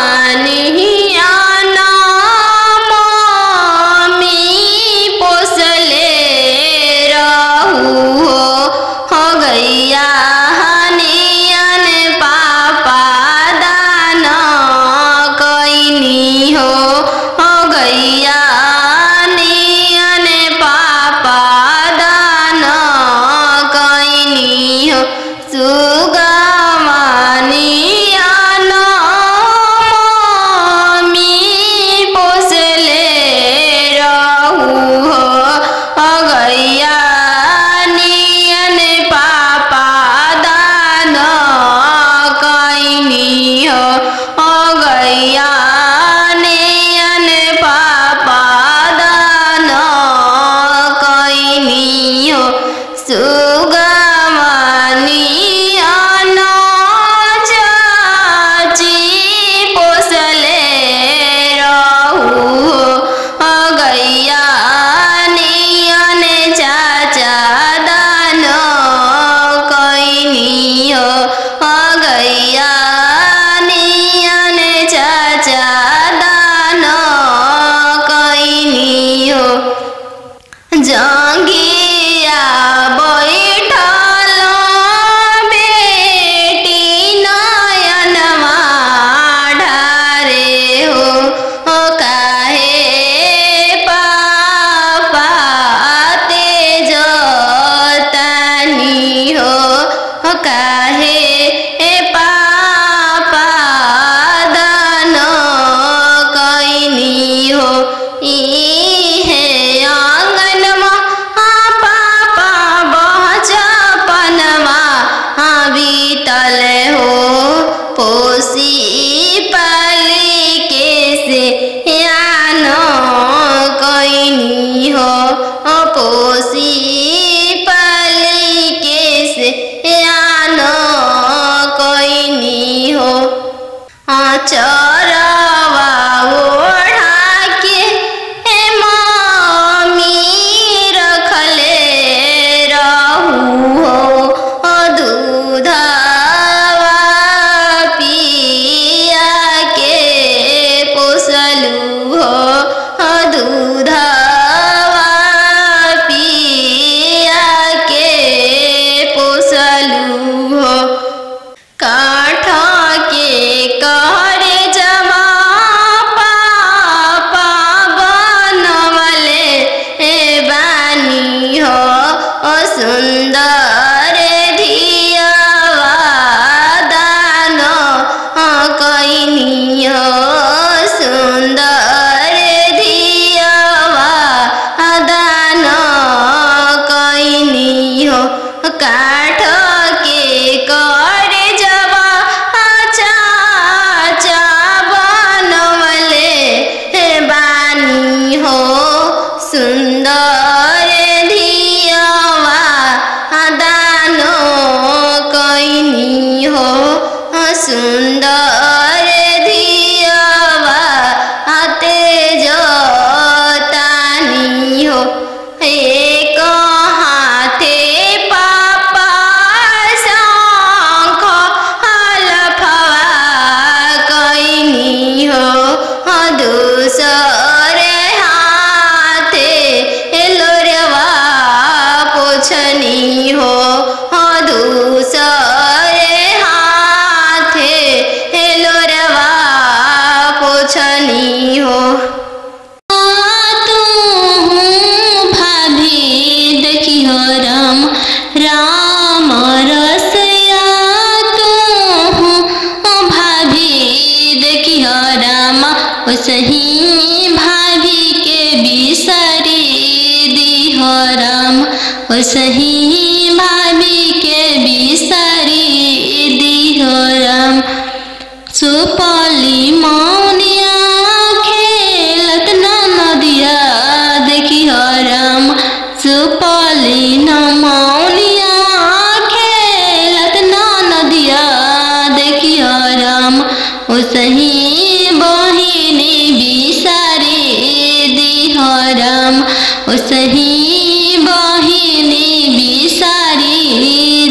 सुगमनिया नाम मी पोसले रहू हो गैया हनियन पापा दान कैनी हो गैया हनियन पापा दान कैनी हो सुगमनिया नाम मी पोसले रहू हो गैया हनियन पापा दान कैनी हो गैया हनियन पापा दान कैनी हो सुगमनिया चाची पोसले रहू हो गैया हनियन चाचा दान कैनी हो गैया हनियन चाचा दान कैनी हो जंगिया बैठल बेटी नयनमा ढारे हो काहे पापा तेज तानी हो काहे पापा दान कैनी हो इहे आंगनमा पापा बचपनमा बीतल हो पोसी पाली के से यान कैनी हो पोसी पाली के से यान कैनी हो चरवा ओढ़ा के मम्मी रखले रहू हो दूधवा पिया के पोसलू हो दूधवा पिया के पोसलू हो काठ के कहरे जमा पापा बनवले बानी हो सुंदर धियावा दान कैनी हो सुंदर धियावा दान कैनी हो काठ के करे जवा चाचा बनवले बानी हो सुंदर धियावा दान कैनी हो सुंदर धियावा तेज तानी हो एक हाथे पापा शंख हलफवा कैनी हो दूसरे हाथे लोरवा पोछनी हो दूसरे हाथे लोरवा पोछनी हो भाभी देखी हो राम राम रसया तू भाभी देखी हो राम सही भाभी के बिसरी दी हो राम सही भाभी के बिसरी दी हो राम सुपली मौनिया खेलत नदिया देखी हो राम सुपली मौनिया खेलत नदिया देखी हो राम सही बहिनी बिसरी दी हो राम सही बहिनी बिसरी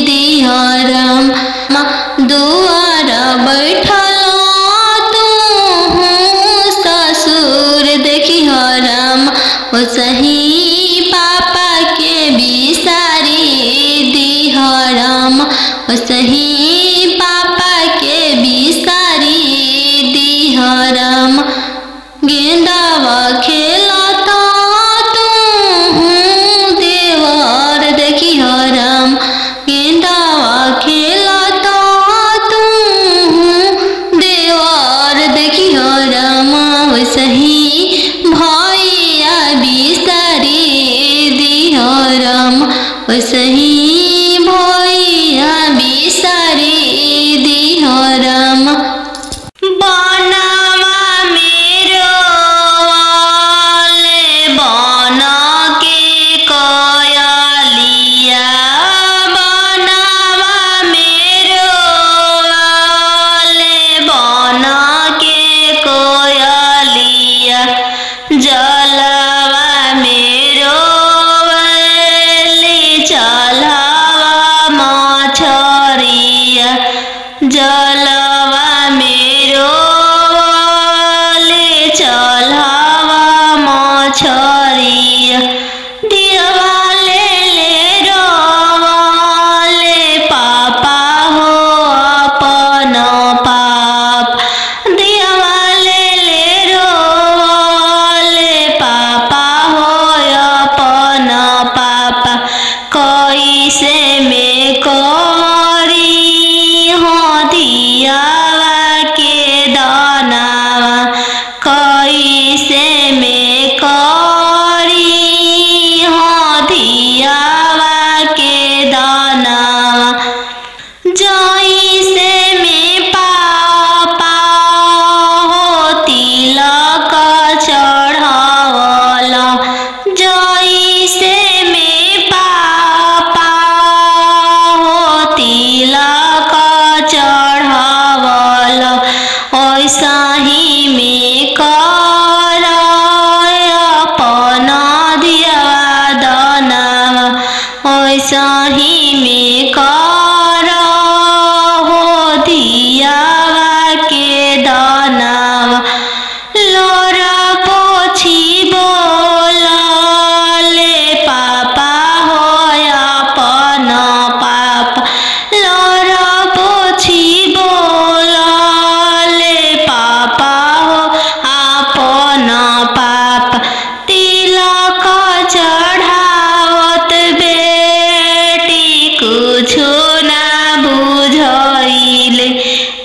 दी हो राम दुआर बैठा जलवा मेरो ले चलवा मछरिया दियवा ले रोले पापा हो अपन पाप दियवा ले रोले पापा हो अपन पापा कैसे में करी हो दियावा के दानावा कैसे में करी हो दियावा के दानावा जैसे में पापा हो तिलक चढ़ावला जैसे में पापा हो तिलक चढ़ावला ऐसा ही में कर अपन दियवा दानावा ऐसा ही में कर हो दियावा के दानावा लोरा पोछी बोलले पापा हो अपन पाप लोरा पोछी बोलले पापा हो अपन पाप तिलक चढ़ावत बेटी कुछो ना बुझाइले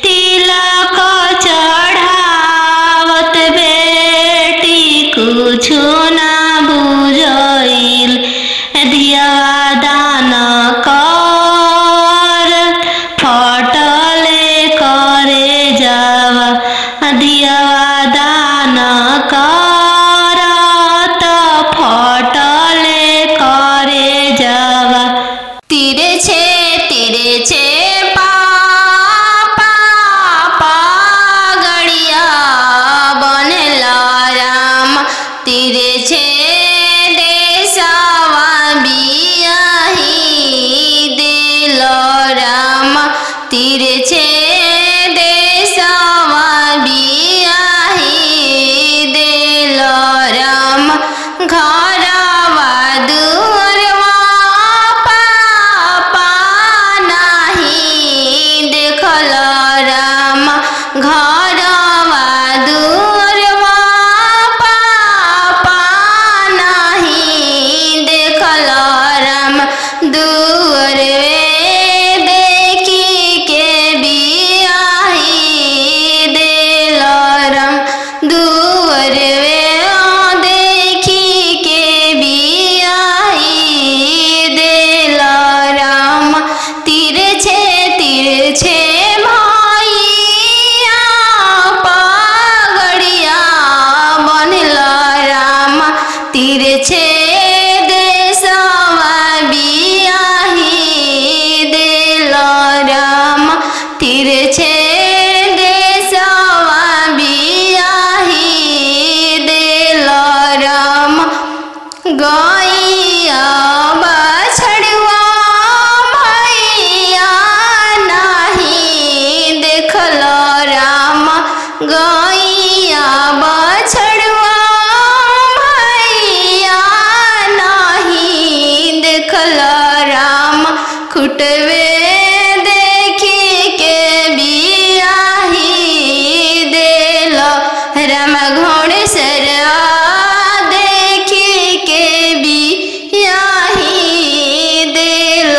तिलक चढ़ावत बेटी कुछो ना बुझाइले दियवा दान कर फटले करे जावा दियवा दान कर त फटले करे जावा तिरछे पापा गड़िया बनला राम तिरछे देशवा बियाही दिल राम तिरछे देशवा बियाही दिल राम घरवा दुअरवा पापा नाही देखल राम घरवा दुअरवा पापा नाही देखल राम दुअरवे देखी के बियाही दिल राम दुअरवे देखी के बियाही दिल राम तिरछे भैया पगड़िया बनल राम तिरछे देशवा बियाही दिल राम तिरछे देशवा बियाही दिल राम गैया बछड़वा भैया नाही देखल राम गैया बछड़वा भैया नाही देखल राम खुटवे देखी के बियाही दिल राम घोड़सरवा देखी के बियाही दिल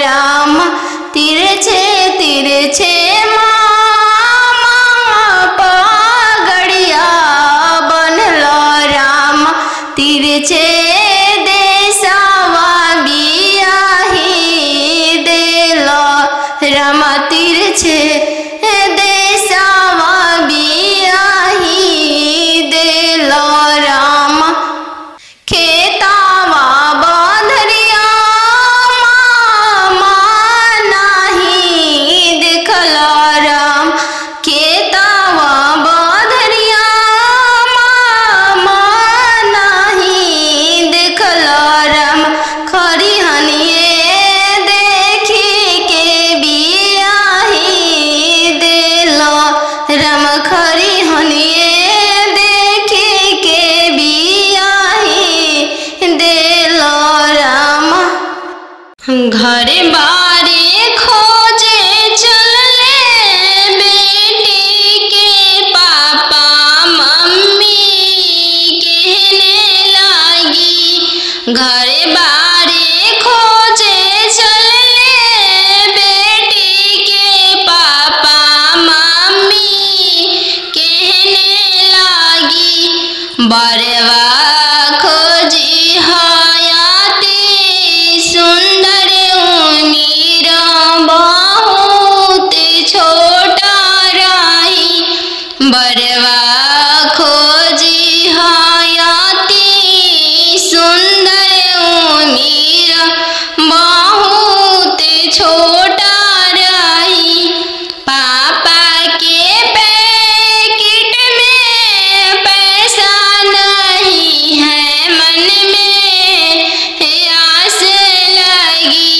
राम तिरछे मामा पगड़िया बनल राम तिरछे देशवा बियाही दिल राम तिरछे देशवा बियाही बरवा खोजी हयाती सुंदर उमीर बहुत छोटा रही। बरवा खोजी हयाती सुंदर उमीर बहुत छोटा रही। पापा के पैकेट में पैसा नहीं है, मन में आस लगी।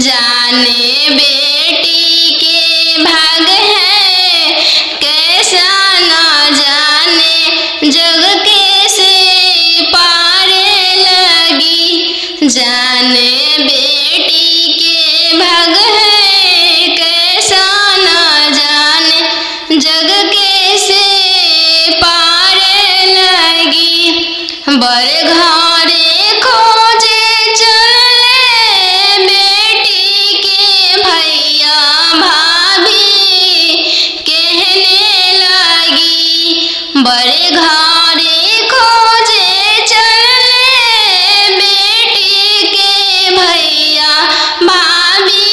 जाने बेटी के भाग है कैसा न जाने, जग कैसे पार लगी। जाने बेटी के भाग है कैसा न जाने, जग कैसे पार लगी। बर घरे खोजे चले बेटी के भैया भाभी कहने लगी। बर घरे खोजे चले बेटी के भैया भाभी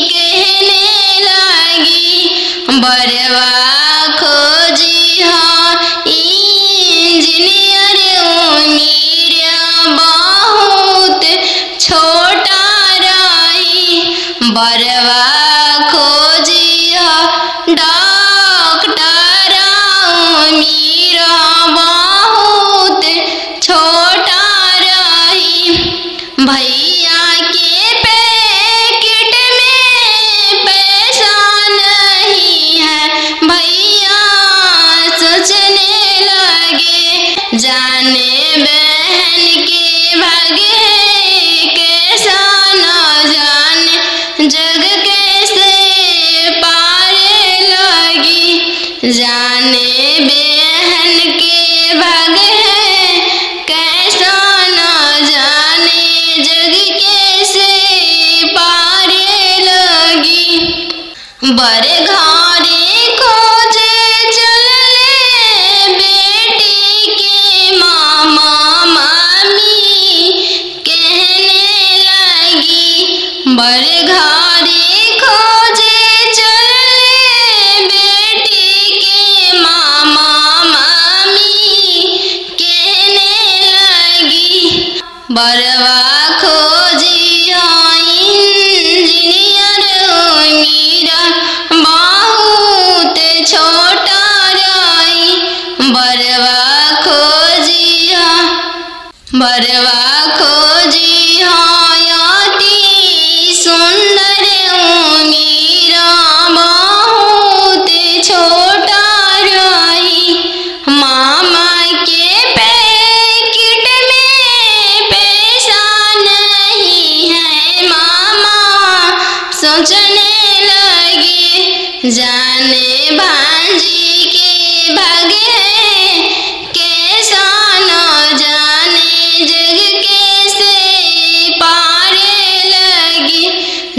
कहने लगी। बरवा खोजी हाँ इंजीनियर उमीर बहुत छोटा रही। बरवा खोजी हाँ डॉक्टर उमीर बहुत छोटा रही। भैया के पैकेट में पैसा नहीं है, भैया सोचने लगे। जाने बहन के भाग है कैसा न जाने, जग कैसे पार लगी। जाने बहन के भाग है कैसा न जाने, जग कैसे पार लगी। बर घरे खोजे चले बेटी के मामा मामी कहने लगी। बर घरे खोजे चले बेटी के मामा मामी कहने लगी। बरवा खोजी इंजीनियर उमीर बहुत छोटा रही। बरवा खोजी हयाती सुंदर उमीर बहुत छोटा रही। मामा के पैकेट में पैसा नहीं है, मामा सोचने लगे। जाने भांजी के भाग है कैसा न जाने, जग कैसे पार लगी।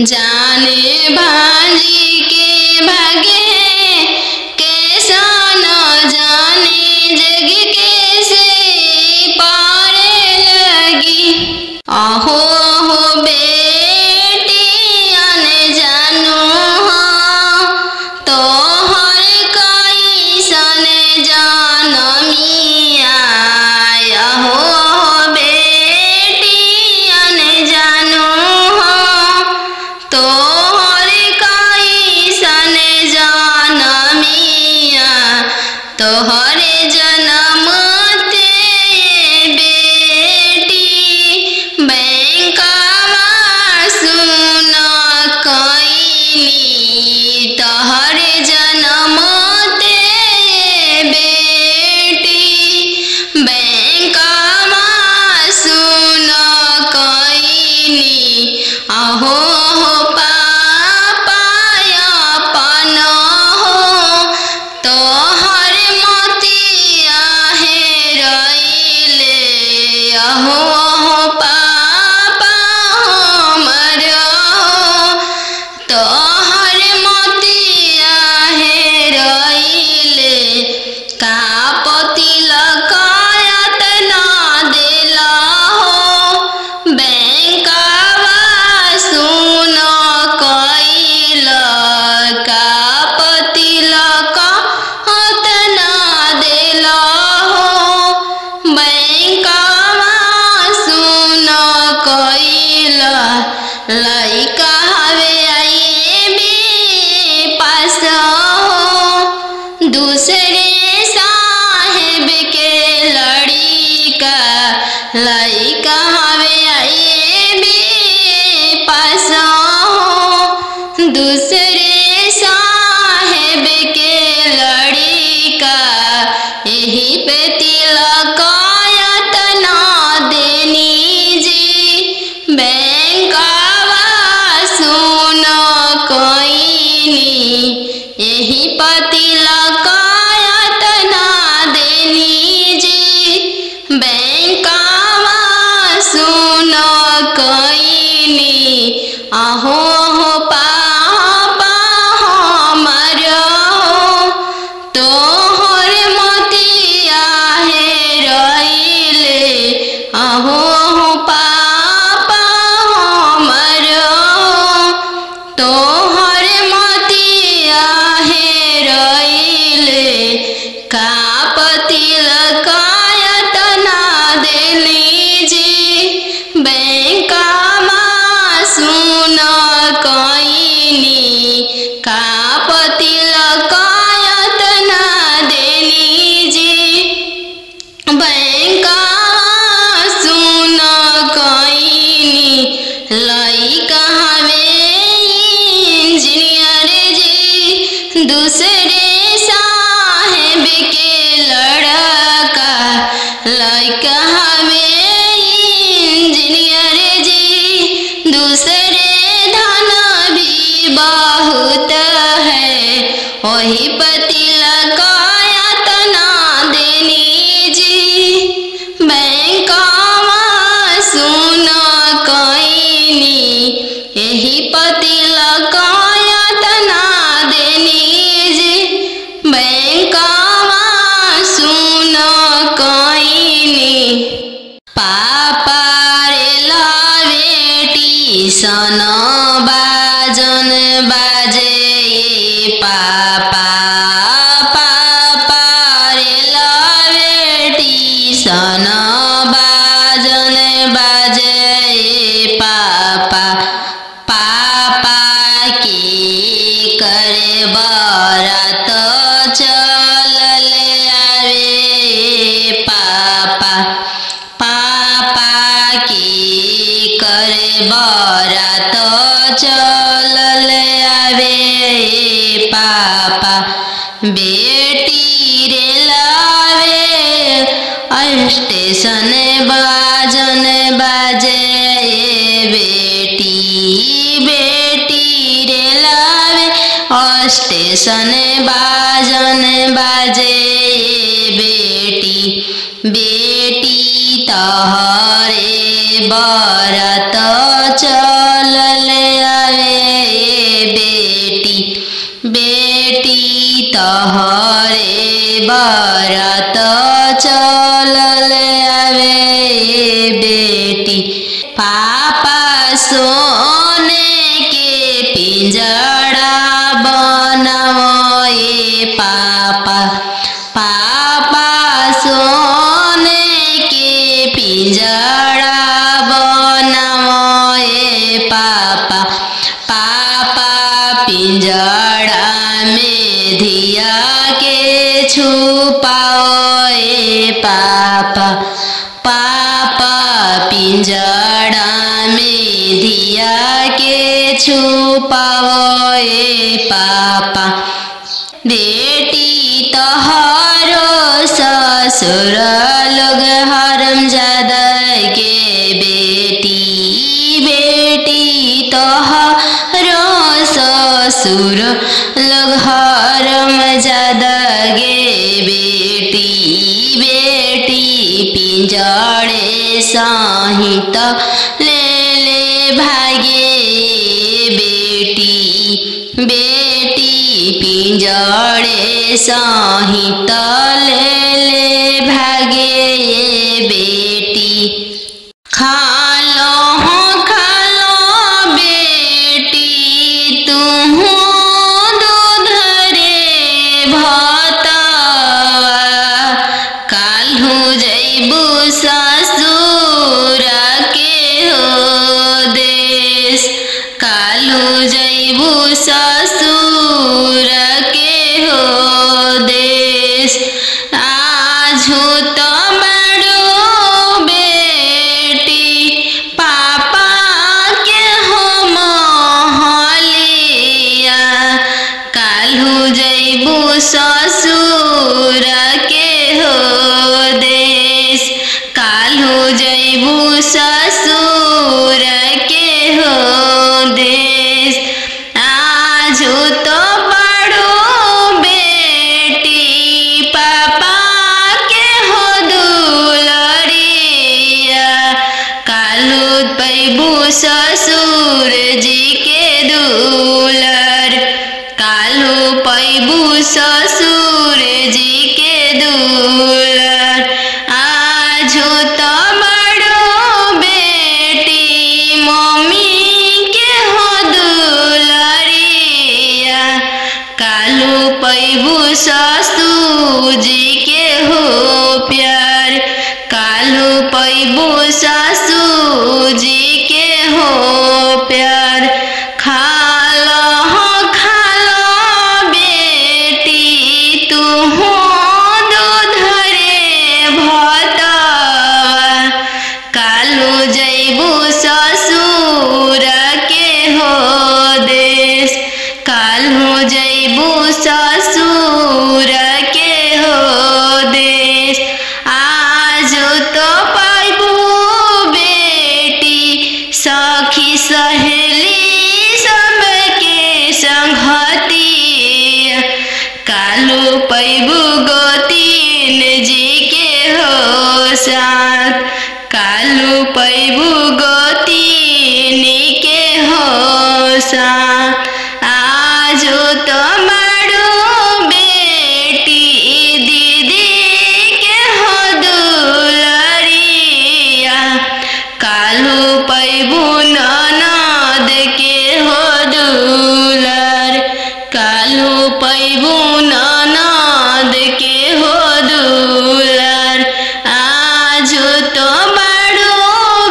जाने भांजी के भाग है कैसा न जाने, जग कैसे पार लगी। आहो हो बेटी अन जानू हाँ, तो हर कैसन जानमिया। हो बेटी अन जानू हाँ, तो हर का पतिल कायत ना देली जी बैंका मा सुन कईनी का पतिल कायत ना देली जी बैंका मा सुन कईनी लइका हवे इंजीनियर जी दूसरे साहेब के लड़का लइका हवे इंजीनियर जी दूसरे धन भी बहुत है वही पतिल कायत ना देनी जी बैंका मा सुन कईनी यही पतिल कायत ना देनी जी बैंका मा सुन कईनी पापा रे लावे सन बाजन बाजे पापा पापा रे लावे सन बाजन बाजे पापा पापा की करे बारात चल ले आवे पापा पापा की करे बारात चल ले आवे पापा बेटी रे लावे स्टेशन बाजन बाजे बेटी बेटी रे लावे स्टेशन बाजन बाजे बेटी बेटी तहरे बारात चल ले आवे बेटी बेटी तहरे बारात चल ले आवे बेटी पापा सोने के पिंजड़ा बनाओ पापा पापा सोने के पिंजड़ा बनाओ पापा पापा पिंजड़ा में धिया के छुपाओ पापा पापा पिंजड़ा में धिया के छुपाओ पापा बेटी तोहरो ससुर लोग हरामजादा के बेटी बेटी तोहरो ससुर लोग हरामजादा गे बेटी बेटी पिंजड़े सहित ले ले भागे बेटी बेटी पिंजड़े सहित ले ले भागे बेटी खालो बेटी तुम दूध रे भतवा काल्हू जैबू ससुर के हो देश काल्हू जैबू ससुर के हो देश आजू तो बड़ो बेटी पापा के हो महलिया काल्हू जैबू ससुर पैबू सासू जी के हो प्यार, काल्हू पैबू सासू जी के हो प्यार। खालो बेटी तू हो दूध रे भातवा, काल्हू जैबू ससुर के हो देश, काल्हू जैबू ससुर के हो देश। आज तो पैबू बेटी सखी सहेली सबके संगतिया, काल्हू पैबू गोतीन जी के हो साथ, काल्हू पैबू गोतीन के हो साथ। आज तो मारू बेटी दीदी के हो दुलरिया, काल्हू पैबू ननद के हो दुलर, काल्हू पैबू ननद के हो दुलर। आज तो मारू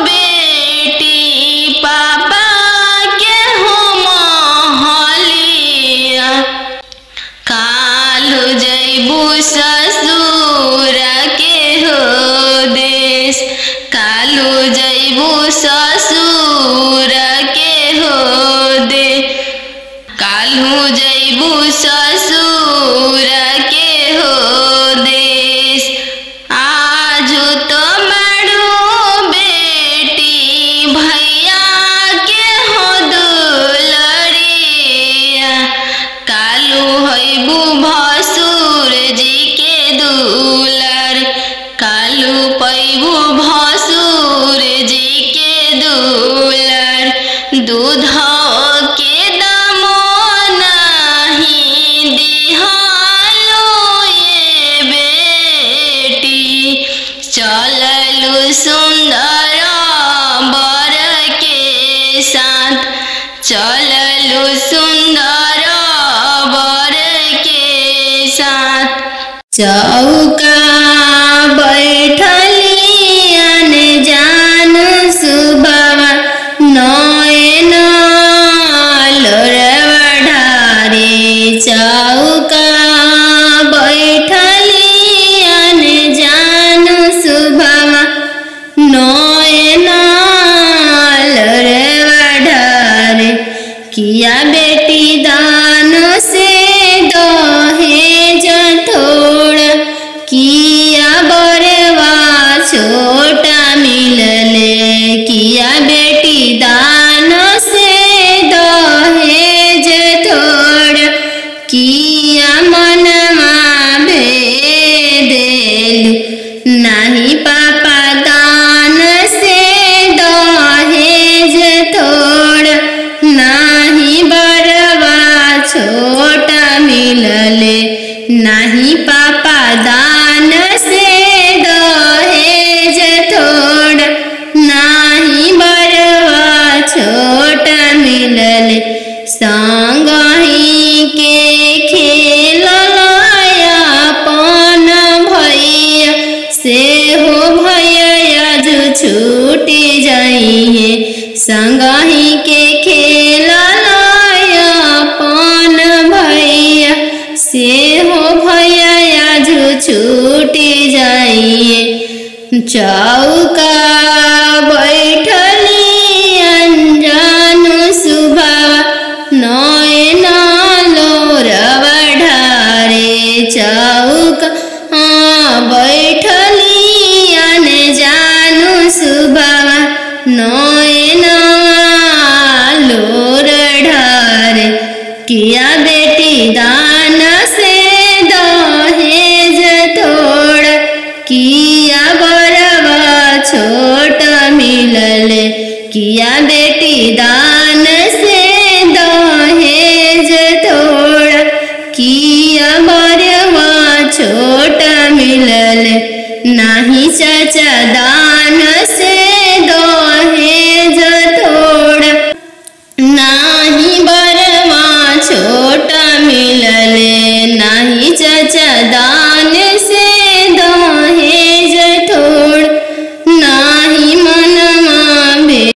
बेटी पापा के हो महलिया, काल्हू जैबू ससुर के हो देश, काल्हू जैबू ससुर के हो दे, काल्हू जैबू ससुर के हो देश। आज तो मारू बेटी भैया के हो दुलरिया, काल्हू हैबू भसुर जी के दुलर, काल्हू पैबू भसुर जी के दुलर। दूध के दामो नहीं दिहालो ये बेटी, चललू सुंदर बर के साथ, चललू सुंदर बर के साथ। चौका बैठली अन जान सुबवा, नयन लोरवा ढारे, चौका बैठली अन जान सुबवा, नयन लोरवा ढारे। किया बेटी दान से दहेज थोड़ा, किया बरवा छोटा मिलले, किया बेटी दान से दहेज थोड़ा, किया मनमा भेदेलु, नहीं पापा दान से दहेज थोड़ा, नहीं बरवा छोटा मिलले, नहीं पापा दान से दहेज थोड़ा, नहीं बरवा छोटा मिलले। संगही के खेलया अपन भैया से हो भैया जो छूटी जाइए, संगही के खेलया अपन भैया से हो भैया जो छूटी जाइए। चौका बैठली अनजान सुबह, नयन लोरवा ढारे, चौका बैठली अनजान सुबह, नयन लोर ढारे। किया बेटी दान से दहेज थोड़ा, किया बरवा छोटा मिलले, किया बेटी दान से दहेज थोड़ा, किया बरवा छोटा मिलले। नहीं चाचा दान